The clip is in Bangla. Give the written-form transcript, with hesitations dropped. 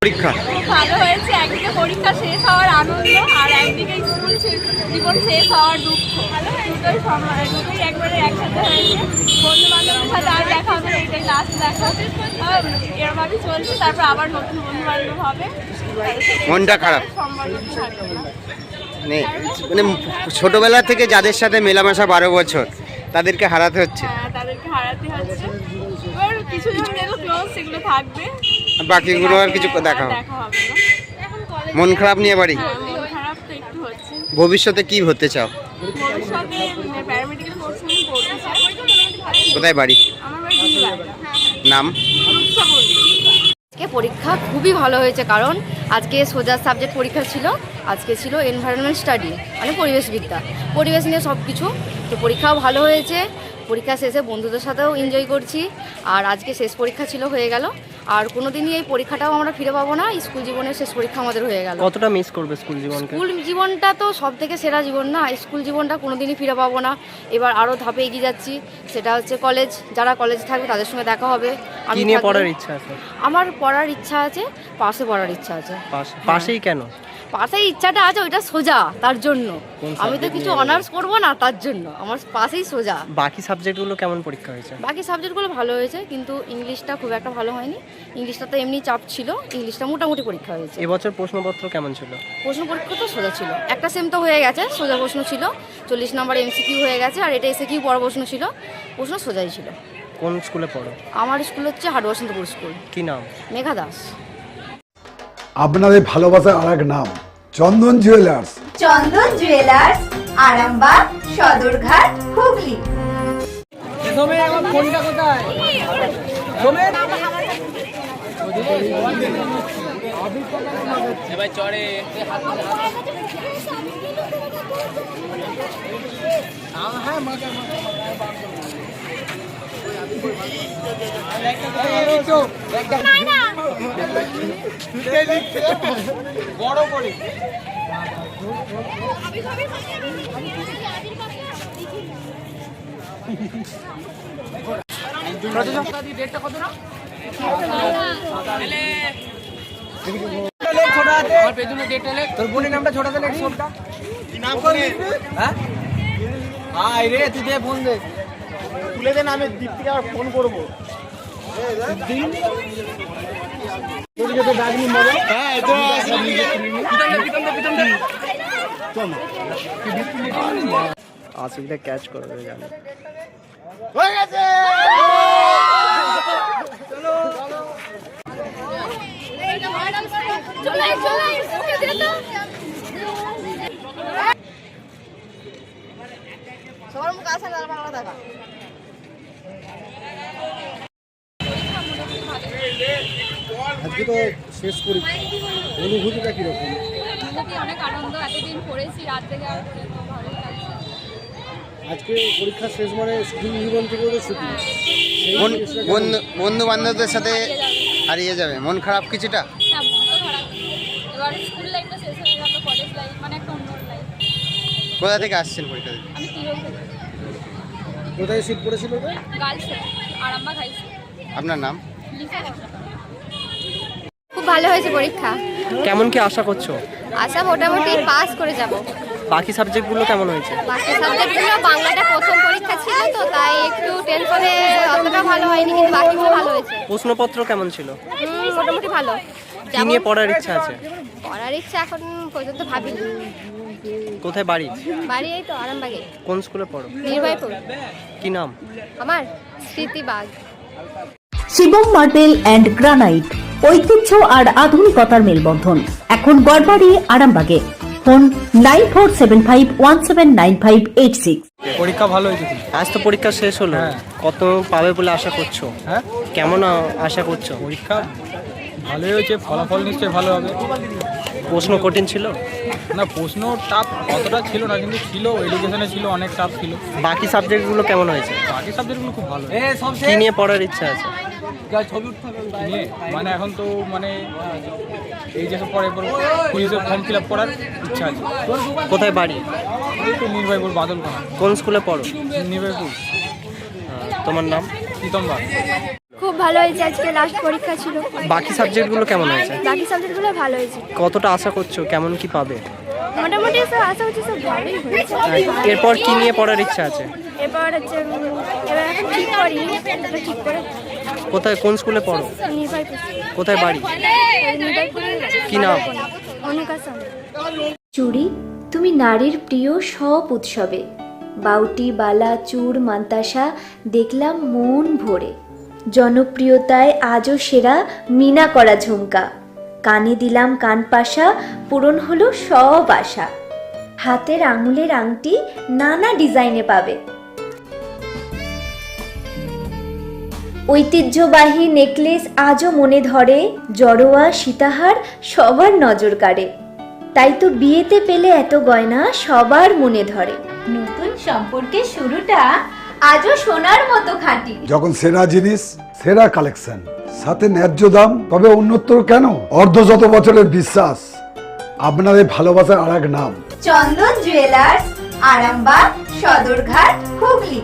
পরীক্ষা খুব ভালো হয়েছে। একদিকে পরীক্ষা শেষ হওয়ার আনন্দ আর একদিকে স্কুল জীবন শেষ হওয়ার দুঃখ। দুটোই একবারে একসাথে হয়েছে। বন্ধু বান্ধবের সাথে আর দেখা হবে না, এটাই লাস্ট দেখা। এরকমই চলছে, তারপর আবার নতুন বন্ধু বান্ধব হবে। মনটা খারাপ সম্পর্ক থাকবে না। মানে ছোটবেলা থেকে যাদের সাথে মেলামেশা 12 বছর তাদেরকে হারাতে হচ্ছে। হ্যাঁ, তাদেরকে হারাতে হচ্ছে। এবার কিছুজন যেগুলো ক্লোজ সেগুলো থাকবে, বাকিগুলো আর কিছু দেখা হবে না। মন খারাপ নিয়ে বাড়ি। হ্যাঁ, মন খারাপ তো একটু হচ্ছে। ভবিষ্যতে কি হতে চাও? ভবিষ্যতে প্যারামেডিক্যাল কোর্স নিয়ে পড়তে চাই। কোথায় বাড়ি? আমার বাড়ি দিল্লি। নাম? আজকে পরীক্ষা খুবই ভালো হয়েছে, কারণ আজকে সোজা সাবজেক্ট পরীক্ষা ছিল। আজকে ছিল এনভায়রনমেন্ট স্টাডি, মানে পরিবেশবিদ্যা, পরিবেশ নিয়ে সব কিছু। তো পরীক্ষাও ভালো হয়েছে। পরীক্ষা শেষে বন্ধুদের সাথেও এনজয় করছি। আর আজকে শেষ পরীক্ষা ছিল, হয়ে গেল। আর কোনো দিনই এই পরীক্ষাটাও আমরা ফিরে পাবো না। স্কুল জীবনের শেষ পরীক্ষা আমাদের হয়ে গেল। কতটা মিস করবে স্কুল জীবনকে? স্কুল জীবনটা তো সব থেকে সেরা জীবন না? স্কুল জীবনটা কোনো দিনই ফিরে পাবো না। এবার আরও ধাপে এগিয়ে যাচ্ছি, সেটা হচ্ছে কলেজ। যারা কলেজ থাকবে তাদের সঙ্গে দেখা হবে। কি নিয়ে পড়ার ইচ্ছা আছে? আমার পড়ার ইচ্ছা আছে, পাশে পড়ার ইচ্ছা আছে। পাশেই কেন? পাশেই ইচ্ছাটা আছে, ওইটা সোজা, তার জন্য। আমি তো কিছু অনার্স করবো না, তার জন্য আমার পাশেই সোজা। বাকি সাবজেক্টগুলো কেমন পরীক্ষা হয়েছে? বাকি সাবজেক্টগুলো ভালো হয়েছে, কিন্তু ইংলিশটা খুব একটা ভালো হয়নি। ইংলিশটা তো এমনি চাপ ছিল, ইংলিশটা মোটামুটি পরীক্ষা হয়েছে। এবছর প্রশ্নপত্র কেমন ছিল? প্রশ্ন পরীক্ষা তো সোজা ছিল। একটা সেম তো হয়ে গেছে, সোজা প্রশ্ন ছিল। 40 নম্বর এমসিকিউ হয়ে গেছে, আর এটা এসএকিউ বড় প্রশ্ন ছিল। প্রশ্ন সোজাই ছিল। কোন স্কুলে পড়ো? আমার স্কুল হচ্ছে হাট বসন্তপুর স্কুল। কি নাম? মেঘা দাস। আপনাদের ভালোবাসার আরেক নাম চন্দন জুয়েলার্স। চন্দন জুয়েলার্স, আরামবাগ, সদরঘাট, হুগলি। ফোনটা কোথায়? এবার চড়ে বড় করে ডেটটা কত না? তোর বোনের নামটা ছোটাতে লেখ সবটা। হ্যাঁ আয় রে, তুই দে ফোন দে, তুলে দে না, আমি দীপ্তিকে আবার ফোন করবো। আশিকটা ক্যাচ করবে জানে। হয়ে গেছে। সবার মুখ আছে না, বাংলা দেখা। আজকে তো শেষ পরীক্ষা, অনুভূতিটা কিরকম? অনেক আনন্দ। এতদিন পড়েছি, রাত থেকে আর পড়ে তো ভালোই লাগছে। আজকে পরীক্ষা শেষ, মানে স্কুল জীবন থেকে তো ছুটি। বন্ধু বান্ধবদের সাথে হারিয়ে যাবে, মন খারাপ কিছুটা? হ্যাঁ, মন তো খারাপ। এবার স্কুল লাইফটা শেষ হয়ে গেল, কলেজ লাইফ মানে একটা অন্য লাইফ। কোথা থেকে আসছেন পরীক্ষা দিতে? আমি তিরুল থেকে। কোথায় সিট পড়েছিল? Girls Arambagh high school. আপনার নাম? লিসা ঘোষ। খুব ভালো হয়েছে পরীক্ষা। কেমন কি আশা করছো? আশা মোটামুটি পাস করে যাব। বাকি সাবজেক্টগুলো কেমন হয়েছে? বাকি সাবজেক্টগুলো, বাংলাটা প্রথম পরীক্ষা ছিল তো তাই একটু টেনশনে, অতটা ভালো হয়নি, কিন্তু বাকিগুলো ভালো হয়েছে। প্রশ্নপত্র কেমন ছিল? মোটামুটি ভালো। কি নিয়ে পড়ার ইচ্ছা আছে? পড়ার ইচ্ছা এখন পর্যন্ত ভাবিনি। কোথায় বাড়ি? বাড়ি এই তো আরামবাগে। কোন স্কুলে পড়ো? নির্ভয়পুর। কি নাম? আমার স্মৃতিবাগ। শিবম মার্বেল অ্যান্ড গ্রানাইট, ঐতিহ্য আর আধুনিকতার মেলবন্ধন, এখন গড়বাড়ি, আরামবাগে। ফোন 9475179586। পরীক্ষা ভালো হয়েছে। আজ তো পরীক্ষা শেষ হলো, কত পাবে বলে আশা করছো? হ্যাঁ, কেমন আশা করছো? পরীক্ষা ভালোই হয়েছে, ফলাফল নিশ্চয়ই ভালো হবে। প্রশ্ন কঠিন ছিল? না, প্রশ্ন টাফ অতটা ছিল না, কিন্তু ছিল এডুকেশনে ছিল, অনেক টাফ ছিল। বাকি সাবজেক্টগুলো কেমন হয়েছে? বাকি সাবজেক্টগুলো খুব ভালো। কি নিয়ে পড়ার ইচ্ছা আছে? নিয়ে মানে এখন তো মানে এই যেসব পরে পুলিশের ফর্ম ফিল আপ করার ইচ্ছা আছে। কোথায় বাড়ি? এই তো নির্ভয়পুর বাদলখানা। কোন স্কুলে পড়ো? নির্ভয়পুর। তোমার নাম? প্রীতম বাগ। খুব ভালো হয়েছে, আজকে লাস্ট পরীক্ষা ছিল। বাকি সাবজেক্টগুলো কেমন হয়েছে? বাকি সাবজেক্টগুলো ভালো হয়েছে, কতটা আশা করছো, কেমন কি পাবে? মোটামুটি সব আশা হচ্ছে সব ভালোই হয়েছে। এরপর কি নিয়ে পড়ার ইচ্ছা আছে? এবার হচ্ছে এবার এখন ঠিক করি, এটা ঠিক করে কোথায়, কোন স্কুলে পড়ো? নির্ভয়পুর। কোথায় বাড়ি? নির্ভয়পুরে কি নাম? অনুকাশন। চুড়ি, তুমি নারীর প্রিয় সব উৎসবে বাউটি, বালা, চূড়, মান্তাসা দেখলাম মন ভরে। জনপ্রিয়তায় আজও সেরা মিনা করা ঝুমকা, কানে দিলাম কানপাশা, পূরণ হলো সব আশা। হাতের আঙুলের আংটি নানা ডিজাইনে পাবে, ঐতিহ্যবাহী নেকলেস আজও মনে ধরে, জড়োয়া সীতাহার সবার নজর কাড়ে। তাই তো বিয়েতে পেলে এত গয়না সবার মনে ধরে। নতুন সম্পর্কের শুরুটা আজও সোনার মতো খাঁটি। যখন সেরা জিনিস, সেরা কালেকশন, সাথে ন্যায্য দাম, তবে উন্নতর কেন? অর্ধশত বছরের বিশ্বাস, আপনাদের ভালোবাসার আর এক নাম চন্দন জুয়েলার্স, আরামবাগ, সদরঘাট, হুগলি।